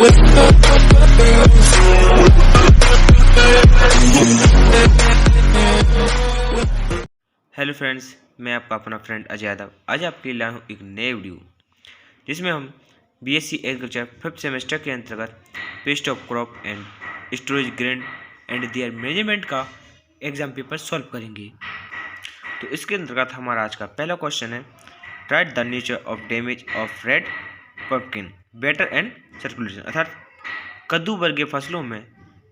Hello friends, मैं आपका अपना फ्रेंड अजय यादव आज आपके लिए लाया हूँ एक नए वीडियो जिसमें हम बीएससी एग्रीकल्चर 5th सेमेस्टर के अंतर्गत paste of crop and storage grain and there management का एग्जाम पेपर सॉल्व करेंगे। तो इसके अंतर्गत हमारा आज का पहला क्वेश्चन है, right the nature of damage of red pumpkin better and circulation, अर्थात कद्दू वर्गीय फसलों में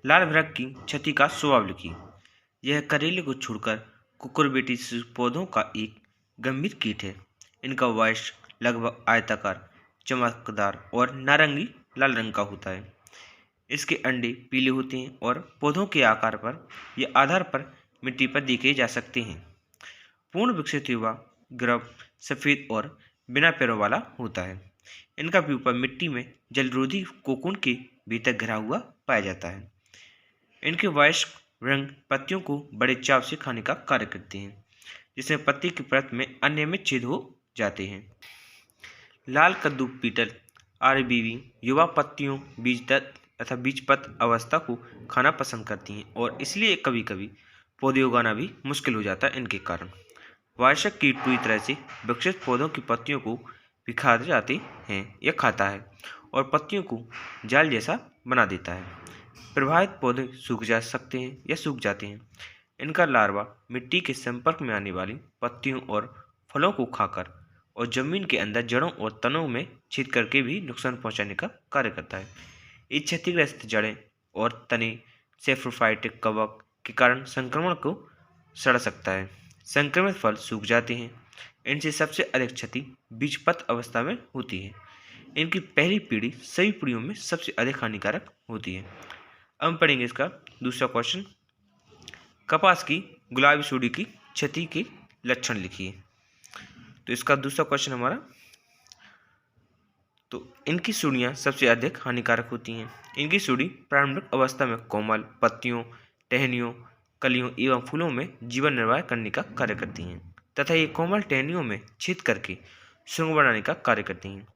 लाल भ्रग की क्षति का स्वभाव लिखिए। यह करेले को छोड़कर कुकुरबिटेसी पौधों का एक गंभीर कीट है। इनका वयस्क लगभग आयताकार, चमकदार और नारंगी लाल रंग का होता है। इसके अंडे पीले होते हैं और पौधों के आकार पर या आधार पर मिट्टी पर देखे जा सकते हैं। पूर्ण विकसित युवा ग्रब सफ़ेद और बिना पैरों वाला होता है। इनका प्यूपा मिट्टी में जलरोधी कोकून के भीतर घिरा हुआ पाया जाता है। इनके वयस्क रंग पत्तियों को बड़े चाव से खाने का कार्य करते हैं, जिसमें पत्ती की परत में अनियमित छेद हो जाते हैं। लाल कद्दू बीटल आरबीवी युवा पत्तियों बीजपत्र अवस्था को खाना पसंद करती हैं और इसलिए कभी कभी पौधे उगाना भी मुश्किल हो जाता है। इनके कारण वार्षिक कीट पूरी तरह से विकसित पौधों की पत्तियों को भी खा जाते हैं या खाता है और पत्तियों को जाल जैसा बना देता है। प्रभावित पौधे सूख जा सकते हैं या सूख जाते हैं। इनका लार्वा मिट्टी के संपर्क में आने वाली पत्तियों और फलों को खाकर और जमीन के अंदर जड़ों और तनों में छेद करके भी नुकसान पहुंचाने का कार्य करता है। इस क्षतिग्रस्त जड़ें और तने सेफ्रोफाइटिक कवक के कारण संक्रमण को सड़ सकता है। संक्रमित फल सूख जाते हैं। इनसे सबसे अधिक क्षति बीजपत्र अवस्था में होती है। इनकी पहली पीढ़ी सभी पीढ़ियों में सबसे अधिक हानिकारक होती है। अब हम पढ़ेंगे इसका दूसरा क्वेश्चन, कपास की गुलाबी सुंडी की क्षति के लक्षण लिखिए। तो इसका दूसरा क्वेश्चन हमारा, तो इनकी सुंडियां सबसे अधिक हानिकारक होती हैं। इनकी सुंडी प्रारंभिक अवस्था में कोमल पत्तियों, टहनियों, कलियों एवं फूलों में जीवन निर्वाह करने का कार्य करती हैं तथा ये कोमल टहनियों में छेद करके सुरंग बनाने का कार्य करती हैं।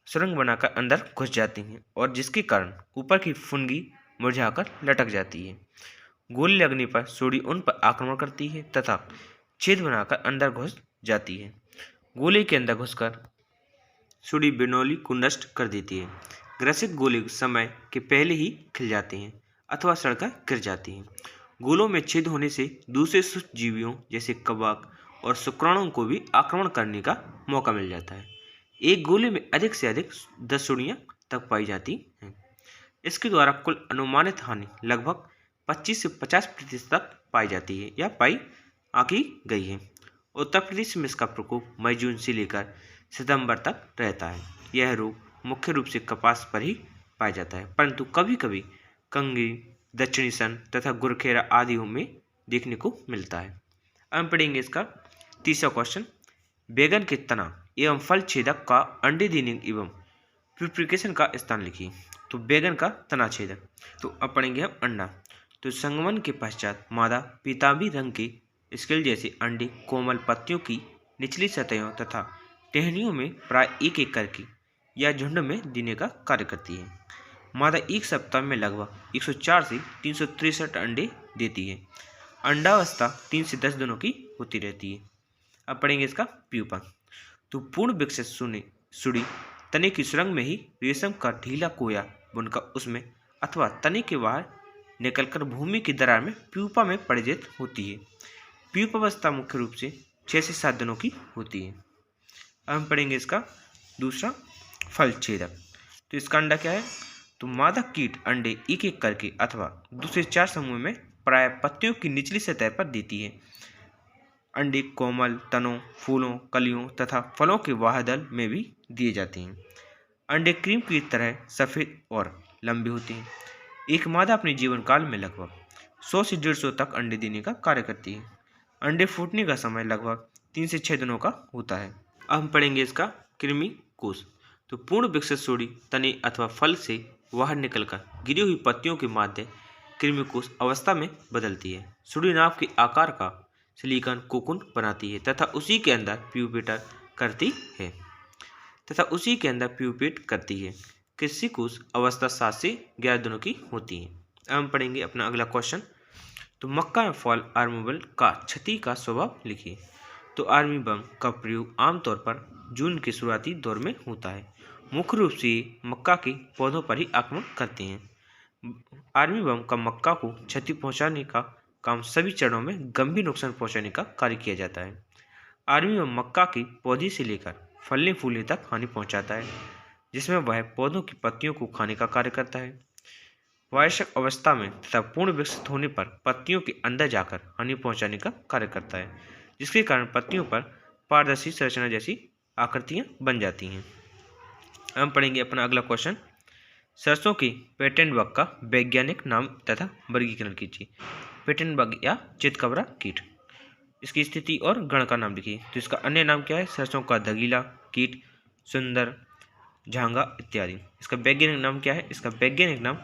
सुरंग बनाकर अंदर घुस जाती हैं और जिसके कारण ऊपर की फुनगी मुरझाकर लटक जाती है। गोली लगने पर सुंडी उन पर आक्रमण करती है तथा छेद बनाकर अंदर घुस जाती है। गोले के अंदर घुसकर सुंडी बिनौली को नष्ट कर देती है। ग्रसित गोले समय के पहले ही खिल जाते हैं अथवा सड़कर गिर जाती हैं। गोलों में छेद होने से दूसरे सूक्ष्म जीवियों जैसे कवक और शुक्राणुओं को भी आक्रमण करने का मौका मिल जाता है। एक गोले में अधिक से अधिक 10 सुंडियां तक पाई जाती हैं। इसके द्वारा कुल अनुमानित हानि लगभग 25 से 50% तक पाई जाती है या पाई आंकी गई है। उत्तर प्रदेश में इसका प्रकोप मई जून से लेकर सितंबर तक रहता है। यह रोग मुख्य रूप से कपास पर ही पाया जाता है, परंतु कभी कभी कंगी, दक्षिणी सन तथा गुरखेरा आदि में देखने को मिलता है। अब हम पढ़ेंगे इसका तीसरा क्वेश्चन, बैगन के तना एवं फल छेदक का अंडे देने एवं प्यूरिफिकेशन का स्थान लिखिए। तो बैगन का तना छेदक, तो अब पढ़ेंगे हम अंडा। तो संगमन के पश्चात मादा पीतांबी रंग के स्केल जैसे अंडे कोमल पत्तियों की निचली सतहों तथा टहनियों में प्राय एक एक करके या झुंड में देने का कार्य करती है। मादा एक सप्ताह में लगभग 104 से 363 अंडे देती है। अंडावस्था 3 से 10 दिनों की होती रहती है। अब पढ़ेंगे इसका प्यूपा। तो पूर्ण विकसित सुंडी तने की सुरंग में ही रेशम का ढीला कोया बुनकर उसमें अथवा तने के बाहर निकलकर भूमि की दरार में प्यूपा में परिणत होती है। प्यूपावस्था मुख्य रूप से 6 से 7 दिनों की होती है। अब हम पढ़ेंगे इसका दूसरा फल छेदक। तो इसका अंडा क्या है, तो मादा कीट अंडे एक एक करके अथवा दूसरे 4 समूह में प्राय पत्तियों की निचली सतह पर देती है। अंडे कोमल तनों, फूलों, कलियों तथा फलों के बाह्यदल में भी दिए जाते हैं। अंडे क्रीम की तरह सफ़ेद और लंबे होते हैं। एक मादा अपने जीवन काल में लगभग 100 से 150 तक अंडे देने का कार्य करती है। अंडे फूटने का समय लगभग 3 से 6 दिनों का होता है। अब हम पढ़ेंगे इसका कृमि कोश। तो पूर्ण विकसित सुंडी तने अथवा फल से बाहर निकलकर गिरी हुई पत्तियों के माध्य कृमि कोश अवस्था में बदलती है। सुंडी नाभ के आकार का सिलिकॉन कोकून बनाती है तथा उसी के अंदर प्यूपेट करती है। कृषि कोष अवस्था 7 से 11 दिनों की होती है। अब हम पढ़ेंगे अपना अगला क्वेश्चन। तो मक्का में फॉल आर्मोबल का क्षति का स्वभाव लिखिए। तो आर्मी बम का प्रयोग आमतौर पर जून के शुरुआती दौर में होता है। मुख्य रूप से मक्का के पौधों पर ही आक्रमण करते हैं। आर्मी बम का मक्का को क्षति पहुंचाने का काम सभी चरणों में गंभीर नुकसान पहुंचाने का कार्य किया जाता है। आर्मी बम मक्का के पौधे से लेकर फलने फूलने तक हानि पहुंचाता है, जिसमें वह पौधों की पत्तियों को खाने का कार्य करता है। वयस्क अवस्था में तथा पूर्ण विकसित होने पर पत्तियों के अंदर जाकर हानि पहुंचाने का कार्य करता है, जिसके कारण पत्तियों पर पारदर्शी संरचना जैसी आकृतियां बन जाती हैं। हम पढ़ेंगे अपना अगला क्वेश्चन। सरसों के पेटेंट बग का वैज्ञानिक नाम तथा वर्गीकरण कीजिए। पेटेंट बग या चितकबरा कीट, इसकी स्थिति और गण का नाम लिखिए। तो इसका अन्य नाम क्या है? सरसों का दगीला कीट, सुंदर, झांगा इत्यादि। इसका वैज्ञानिक नाम क्या है? इसका वैज्ञानिक नाम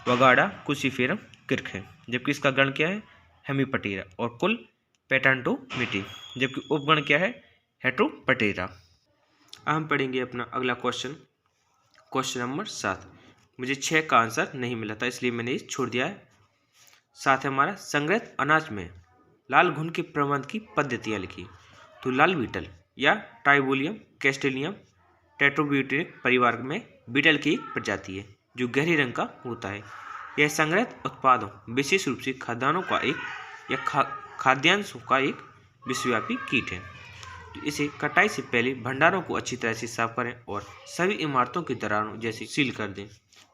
वगाड़ा कुसिफेरम किर्क है, जबकि इसका गण क्या है? हेमीपटेरा, और कुल पेटांटोमिटी, जबकि उपगण क्या है? हेट्रोपटेरा। हम पढ़ेंगे अपना अगला क्वेश्चन, क्वेश्चन नंबर 7। मुझे 6 का आंसर नहीं मिला था, इसलिए मैंने इसे छोड़ दिया है। 7 है हमारा, संग्रहित अनाज में लाल घुन के प्रबंध की पद्धतियाँ लिखी। तो लाल बीटल या ट्राइबोलियम कैस्टेलियम टेट्रोब्यूटेनिक परिवार में बीटल की एक प्रजाति है जो गहरे रंग का होता है। यह संग्रहित उत्पादों, विशेष रूप से खाद्यान्नों का एक या खाद्यांशों का एक विश्वव्यापी कीट है। तो इसे कटाई से पहले भंडारों को अच्छी तरह से साफ करें और सभी इमारतों की दरारों जैसे सील कर दें।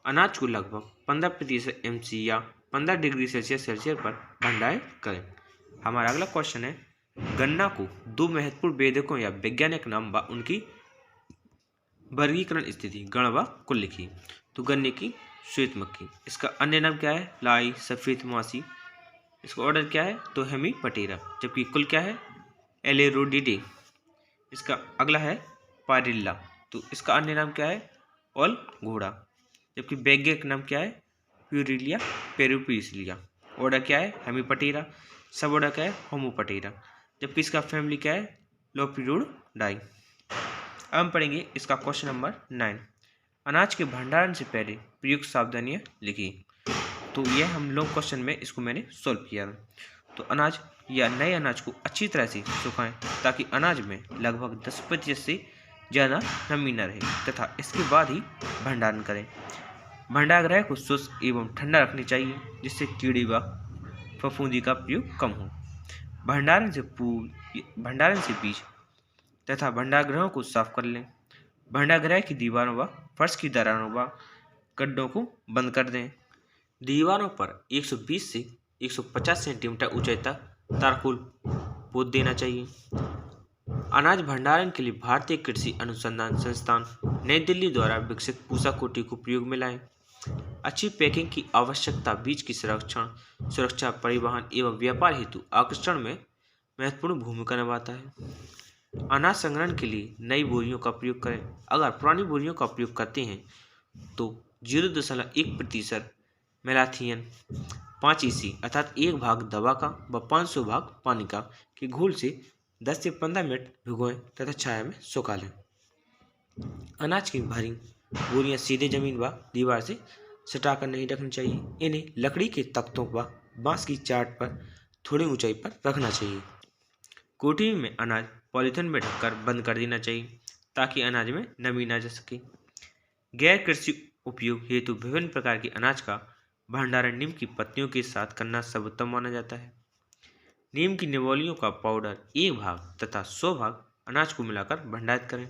अनाज को लगभग 15% MC या 15 डिग्री सेल्सियस पर भंडारित करें। हमारा अगला क्वेश्चन है, गन्ना को 2 महत्वपूर्ण वेदकों या वैज्ञानिक नाम व उनकी वर्गीकरण स्थिति गण व कुल लिखी। तो गन्ने की श्वेत मक्खी, इसका अन्य नाम क्या है? लाई, सफेद मासी। इसका ऑर्डर क्या है? तो हेमीपटेरा, जबकि कुल क्या है? एलेरोडिडे। इसका अगला है पारिल्ला, तो इसका अन्य नाम क्या है? ऑल घोड़ा, जबकि वैज्ञानिक नाम क्या है? प्यूरिलिया पेरुपिसलिया। ऑर्डर क्या है? हेमीपटेरा। सब ऑर्डर क्या है? होमोपटेरा, जबकि इसका फैमिली क्या है? लोपिडोडाई। अब हम पढ़ेंगे इसका क्वेश्चन नंबर 9। अनाज के भंडारण से पहले प्रयुक्त सावधानियां लिखी। तो यह हम लोग क्वेश्चन में इसको मैंने सॉल्व किया। तो अनाज या नए अनाज को अच्छी तरह से सुखाएं ताकि अनाज में लगभग 10% से ज़्यादा नमी न रहे, तथा इसके बाद ही भंडारण करें। भंडारगृह को शुष्क एवं ठंडा रखनी चाहिए, जिससे कीड़े व फफूंदी का प्रयोग कम हो। भंडारण से बीज तथा भंडारगृहों को साफ कर लें। भंडारगृह की दीवारों व फर्श की दरारों व गड्ढों को बंद कर दें। दीवारों पर 120 से 150 सेंटीमीटर ऊंचाई तक तारकोल पोत देना चाहिए। अनाज भंडारण के लिए भारतीय कृषि अनुसंधान संस्थान नई दिल्ली द्वारा विकसित पूसा कोटि को प्रयोग में लाएं। अच्छी पैकिंग की आवश्यकता बीज की सुरक्षा, परिवहन एवं व्यापार हेतु आकर्षण में महत्वपूर्ण भूमिका निभाता है। अनाज संग्रहण के लिए नई बोरियों का प्रयोग करें। अगर पुरानी बोरियों का प्रयोग करते हैं तो 0.1% मेलाथियन 5 EC अर्थात 1 भाग दवा का व 500 भाग पानी का के घोल से 10 से 15 मिनट भिगोएं तथा छाया में सुखा लें। अनाज की भारी बोरियां सीधे जमीन व दीवार से सटाकर नहीं रखनी चाहिए। इन्हें लकड़ी के तख्तों व बांस की चाट पर थोड़ी ऊंचाई पर रखना चाहिए। कोठी में अनाज पॉलीथिन में ढककर बंद कर देना चाहिए ताकि अनाज में नमी न जा सके। गैर कृषि उपयोग हेतु विभिन्न प्रकार के अनाज का भंडारण नीम की पत्तियों के साथ करना सर्वोत्तम माना जाता है। नीम की निवोलियों का पाउडर 1 भाग तथा 100 भाग अनाज को मिलाकर भंडारित करें।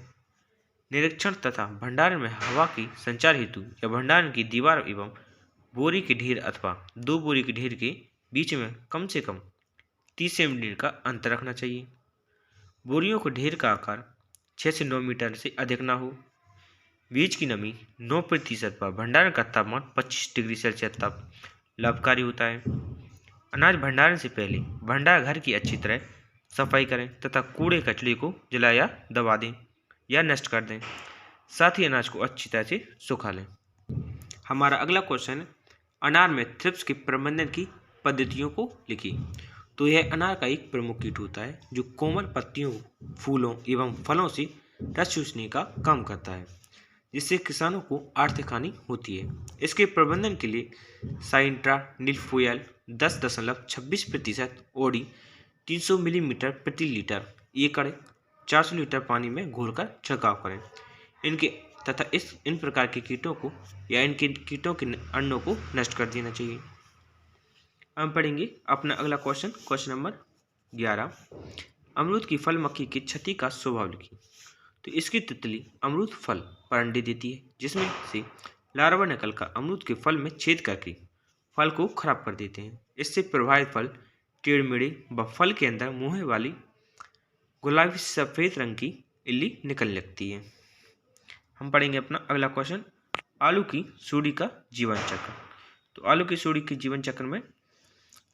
निरीक्षण तथा भंडारण में हवा की संचार हेतु या भंडारण की दीवार एवं बोरी के ढेर अथवा 2 बोरी के ढेर के बीच में कम से कम 30 सेंटीमीटर का अंतर रखना चाहिए। बोरियों को ढेर का आकार 6 से 9 मीटर से अधिक ना हो। बीज की नमी 9% पर भंडारण का तापमान 25 डिग्री सेल्सियस तक लाभकारी होता है। अनाज भंडारण से पहले भंडार घर की अच्छी तरह सफाई करें तथा कूड़े कचरे को जला या दबा दें या नष्ट कर दें। साथ ही अनाज को अच्छी तरह से सुखा लें। हमारा अगला क्वेश्चन है, अनार में थ्रिप्स के प्रबंधन की पद्धतियों को लिखिए। तो यह अनार का एक प्रमुख कीट होता है जो कोमल पत्तियों, फूलों एवं फलों से रस चूसने का काम करता है। जिससे किसानों को आर्थिक हानि होती है। इसके प्रबंधन के लिए साइट्रानिलफोयल 10.26% ओडी 300 मिलीमीटर प्रति लीटर एकड़ 400 लीटर पानी में घोलकर छिड़काव करें। इन प्रकार के कीटों को या इनके कीटों के अंडों को नष्ट कर देना चाहिए। हम पढ़ेंगे अपना अगला क्वेश्चन नंबर 11। अमरूद की फल मक्खी की क्षति का स्वभाव लिखिए। तो इसकी तितली अमरूद फल पर अंडे देती है, जिसमें से लार्वा निकलकर अमरूद के फल में छेद करके फल को खराब कर देते हैं। इससे प्रभावित फल टेढ़ मेढ़े व फल के अंदर मुँह वाली गुलाबी सफ़ेद रंग की इल्ली निकलने लगती है। हम पढ़ेंगे अपना अगला क्वेश्चन, आलू की सूढ़ी का जीवन चक्र। तो आलू की सूढ़ी के जीवन चक्र में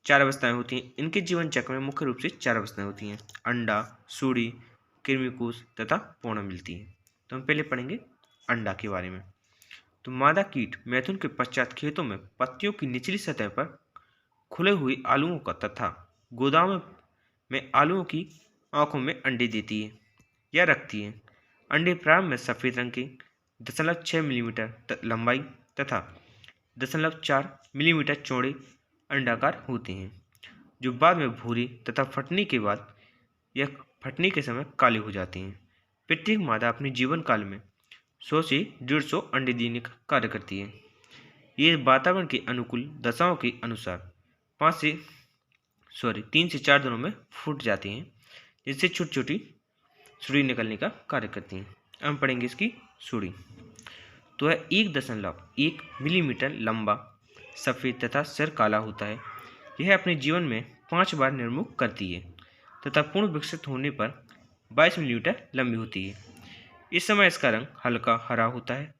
4 अवस्थाएं होती हैं। इनके जीवन चक्र में मुख्य रूप से 4 अवस्थाएं होती हैं: अंडा, सूढ़ी, कृमिकोश तथा पूर्ण मिलती है। तो हम पहले पढ़ेंगे अंडा के बारे में। तो मादा कीट मैथुन के पश्चात खेतों में पत्तियों की निचली सतह पर खुले हुए आलुओं का तथा गोदाम में आलुओं की आंखों में अंडे देती है या रखती है। अंडे प्रारंभ में सफ़ेद रंग के 0.6 मिलीमीटर लंबाई तथा 0.4 मिलीमीटर चौड़े अंडाकार होते हैं, जो बाद में भूरे तथा फटने के बाद या फटने के समय काले हो जाते हैं। प्रत्येक मादा अपने जीवन काल में 100 से 150 अंडे देने का कार्य करती है। ये वातावरण के अनुकूल दशाओं के अनुसार 3 से 4 दिनों में फूट जाती हैं, जिससे छोटी छोटी सूढ़ी निकलने का कार्य करती हैं। हम पढ़ेंगे इसकी सूढ़ी। तो है 1.1 मिलीमीटर लंबा, सफ़ेद तथा सिर काला होता है। यह अपने जीवन में 5 बार निर्मुख करती है तथा पूर्ण विकसित होने पर 22 मिलीमीटर लंबी होती है। इस समय इसका रंग हल्का हरा होता है।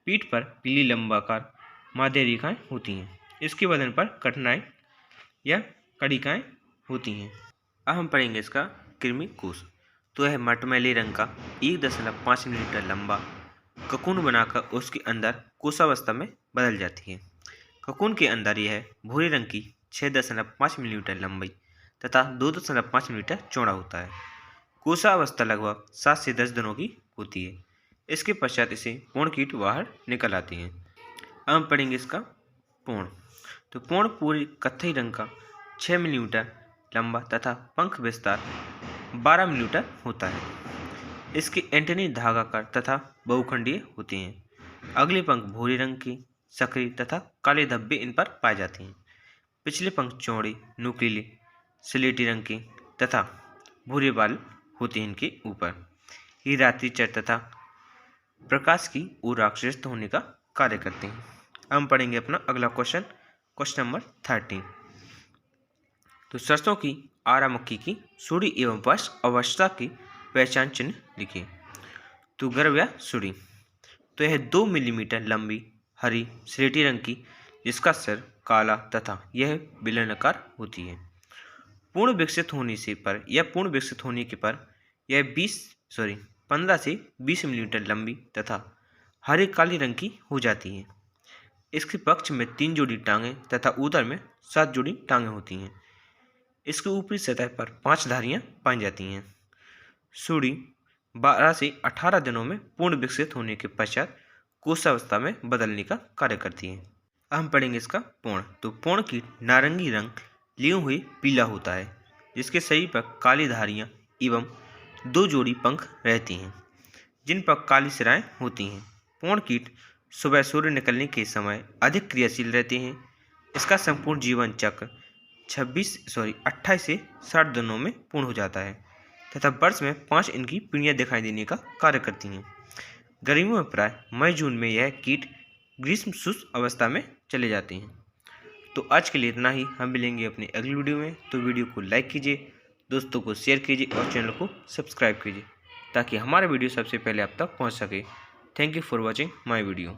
पीठ पर पीली लंबाकार माध्य रेखाएं होती हैं। इसके बदन पर कठनाएं या कड़िकाएं होती हैं। अब हम पढ़ेंगे इसका कृमिकोश। तो यह मटमैले रंग का 1.5 मिलीमीटर लंबा ककून बनाकर उसके अंदर कोशावस्था में बदल जाती है। ककून के अंदर यह भूरे रंग की 6.5 मिलीमीटर लंबाई तथा 2.5 मिलीमीटर चौड़ा होता है। कोशावस्था लगभग 7 से 10 दिनों की होती है। इसके पश्चात इसे पूर्ण कीट बाहर निकल आते हैं। अब हम पढ़ेंगे इसका पूर्ण। तो पूर्ण पूरी कत्थई रंग का 6 मिलीमीटर लंबा तथा पंख विस्तार 12 मिलीमीटर होता है। इसके एंटेनी धागाकार तथा बहुखंडीय होते हैं। अगले पंख भूरे रंग के सक्रिय तथा काले धब्बे इन पर पाए जाते हैं। पिछले पंख चौड़े, नुकीले, स्लेटी रंग के तथा भूरे बाल होते हैं इनके ऊपर। ये रात्रिचर तथा प्रकाश की ओर आकर्षित होने का कार्य करते हैं। हम पढ़ेंगे अपना अगला क्वेश्चन नंबर 13। तो सरसों की आरा मक्खी की सूढ़ी एवं वयस्क अवस्था की पहचान चिन्ह लिखिए। तो गर्भ या सूढ़ी। तो यह 2 मिलीमीटर लंबी हरी स्लेटी रंग की, जिसका सिर काला तथा यह बेलनाकार होती है। पूर्ण विकसित होने के पर यह 15 से 20 मिलीमीटर लंबी तथा हरे काली रंग की हो जाती है। इसके पक्ष में 3 जोड़ी टांगें तथा उदर में 7 जोड़ी टांगें होती हैं। इसके ऊपरी सतह पर 5 धारियां पाई जाती हैं। सूढ़ी 12 से 18 दिनों में पूर्ण विकसित होने के पश्चात कोशावस्था में बदलने का कार्य करती है। अब हम पढ़ेंगे इसका पूर्ण। तो पूर्ण कीट नारंगी रंग लिए हुए पीला होता है, जिसके शरीर पर काली धारियां एवं 2 जोड़ी पंख रहती हैं, जिन पर काली सिराएं होती हैं। पूर्ण कीट सुबह सूर्य निकलने के समय अधिक क्रियाशील रहते हैं। इसका संपूर्ण जीवन चक्र 28 से 60 दिनों में पूर्ण हो जाता है तथा वर्ष में 5 इनकी पीढ़ियां दिखाई देने का कार्य करती हैं। गर्मियों में प्राय मई जून में यह कीट ग्रीष्म शुष्क अवस्था में चले जाते हैं। तो आज के लिए इतना ही। हम मिलेंगे अपनी अगली वीडियो में। तो वीडियो को लाइक कीजिए, दोस्तों को शेयर कीजिए और चैनल को सब्सक्राइब कीजिए, ताकि हमारा वीडियो सबसे पहले आप तक पहुंच सके। Thank you for watching my video.